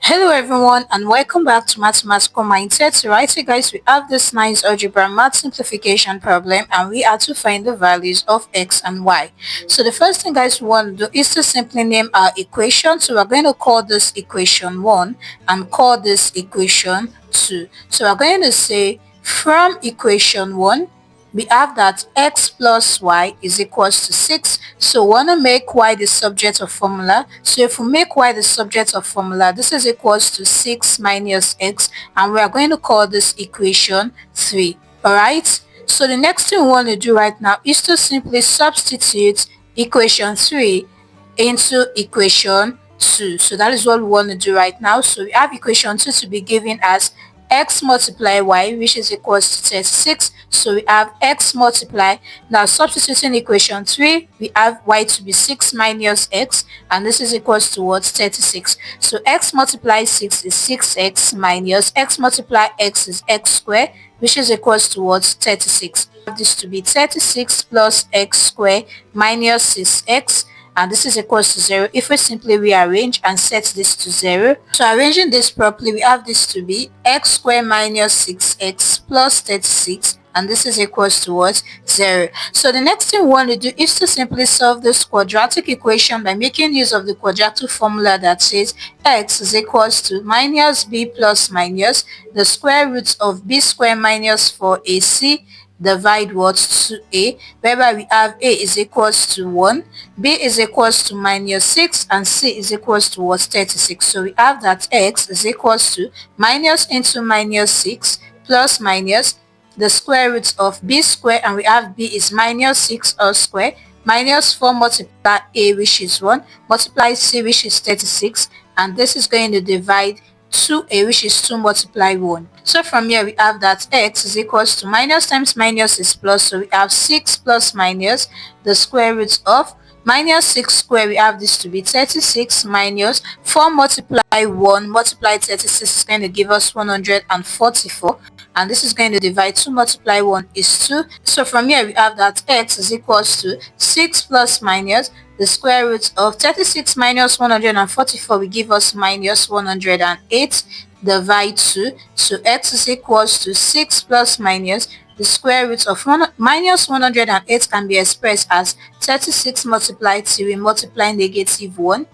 Hello everyone and welcome back to Mathematical Mindset. So right here guys, we have this nice algebra math simplification problem and we are to find the values of x and y. So the first thing guys we want to do is to simply name our equation. So we're going to call this equation 1 and call this equation 2. So we're going to say from equation 1 we have that x plus y is equals to 6. So we want to make y the subject of formula. So if we make y the subject of formula, this is equals to 6 minus x, and we are going to call this equation 3. Alright, so the next thing we want to do right now is to simply substitute equation 3 into equation 2. So that is what we want to do right now. So we have equation 2 to be given as x multiply y, which is equals to 36. So we have x multiply. Now substituting equation 3, we have y to be 6 minus x, and this is equals to what? 36. So x multiply 6 is 6x minus x multiply x is x squared, which is equals to what? 36. This to be 36 plus x squared minus 6x, and this is equals to 0 if we simply rearrange and set this to 0. So arranging this properly, we have this to be x squared minus 6x plus 36, and this is equals to what? 0. So the next thing we want to do is to simply solve this quadratic equation by making use of the quadratic formula that says x is equals to minus b plus minus the square root of b squared minus 4ac divide what? 2a, whereby we have a is equals to 1, b is equals to minus 6, and c is equals to what? 36. So we have that x is equals to minus into minus 6 plus minus the square root of b square, and we have b is minus 6 all square minus 4 multiply a, which is 1, multiply c, which is 36, and this is going to divide 2a, which is 2 multiply 1. So from here we have that x is equals to minus times minus is plus, so we have 6 plus minus the square root of minus 6 square, we have this to be 36 minus 4 multiply 1 multiply 36 is going to give us 144, and this is going to divide 2 multiply 1 is 2. So from here we have that x is equals to 6 plus minus the square root of 36 minus 144 will give us minus 108 divide 2. So x is equals to 6 plus minus the square root of minus 108 can be expressed as 36 multiply 3 multiply negative 1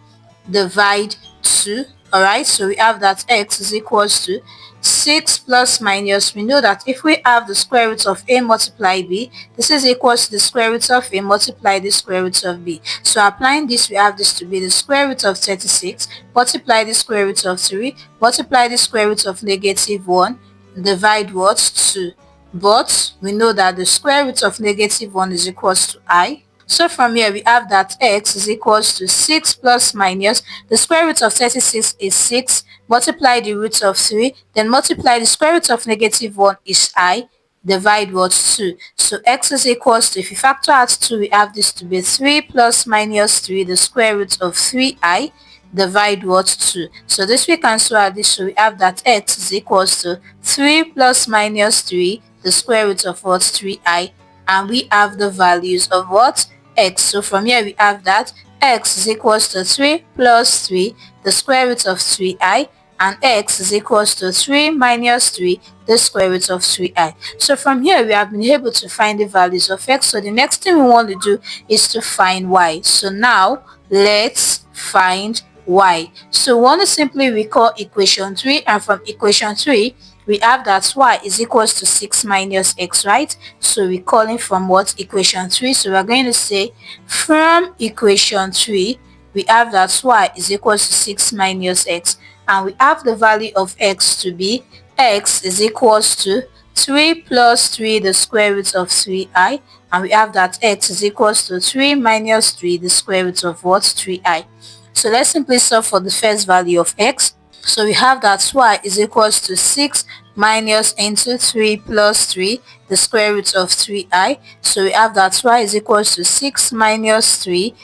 divide 2. Alright, so we have that x is equals to 6 plus minus, we know that if we have the square root of a multiply b, this is equals to the square root of a multiply the square root of b. So applying this, we have this to be the square root of 36 multiply the square root of 3 multiply the square root of negative 1 divide what? 2. But we know that the square root of negative 1 is equals to I. So from here we have that x is equals to 6 plus minus the square root of 36 is 6, multiply the root of 3, then multiply the square root of negative 1 is I, divide what? 2. So x is equals to, if you factor out 2, we have this to be 3 plus minus 3 the square root of 3i divide what? 2. So this we cancel out this, so we have that x is equals to 3 plus minus 3 the square root of what? 3i, and we have the values of what? X. So from here we have that x is equals to 3 plus 3 the square root of 3i, and x is equals to 3 minus 3 the square root of 3i. So from here we have been able to find the values of x. So the next thing we want to do is to find y. So now let's find y. So we want to simply recall equation 3, and from equation 3 we have that y is equals to 6 minus x, right? So we're calling from what? Equation 3. So we're going to say from equation 3 we have that y is equals to 6 minus x, and we have the value of x to be x is equals to 3 plus 3 the square root of 3i, and we have that x is equals to 3 minus 3 the square root of what? 3i. So let's simply solve for the first value of x. So we have that y is equals to 6 minus into 3 plus 3 the square root of 3i. So we have that y is equals to 6 minus 3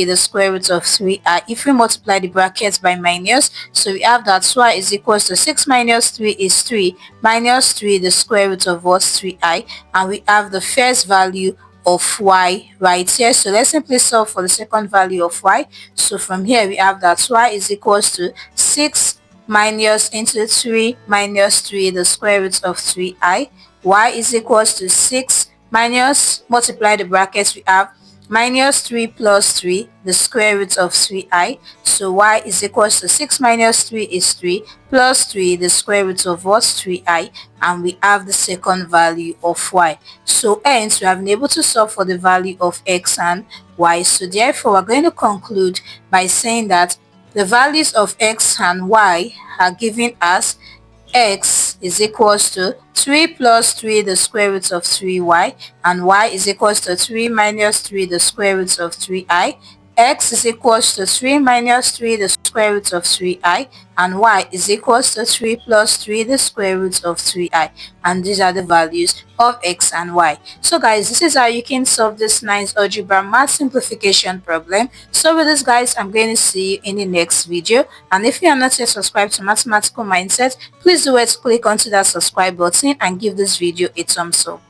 the square root of 3i. If we multiply the brackets by minus, so we have that y is equals to 6 minus 3 is 3 minus 3 the square root of what? 3i, and we have the first value of y right here. So let's simply solve for the second value of y. So from here we have that y is equals to 6 minus into 3 minus 3 the square root of 3i. Y is equals to 6 minus, multiply the brackets, we have minus 3 plus 3 the square root of 3i. So y is equals to 6 minus 3 is 3 plus 3 the square root of what, 3i, and we have the second value of y. So hence we have been able to solve for the value of x and y. So therefore we're going to conclude by saying that the values of x and y are given as x is equals to 3 plus 3 the square root of 3y, and y is equals to 3 minus 3 the square root of 3i. X is equals to 3 minus 3 the square root of 3i, and y is equals to 3 plus 3 the square root of 3i, and these are the values of x and y. So guys, this is how you can solve this nice algebra math simplification problem. So with this guys, I'm going to see you in the next video, and if you are not yet subscribed to Mathematical Mindset, please do it, click onto that subscribe button and give this video a thumbs up.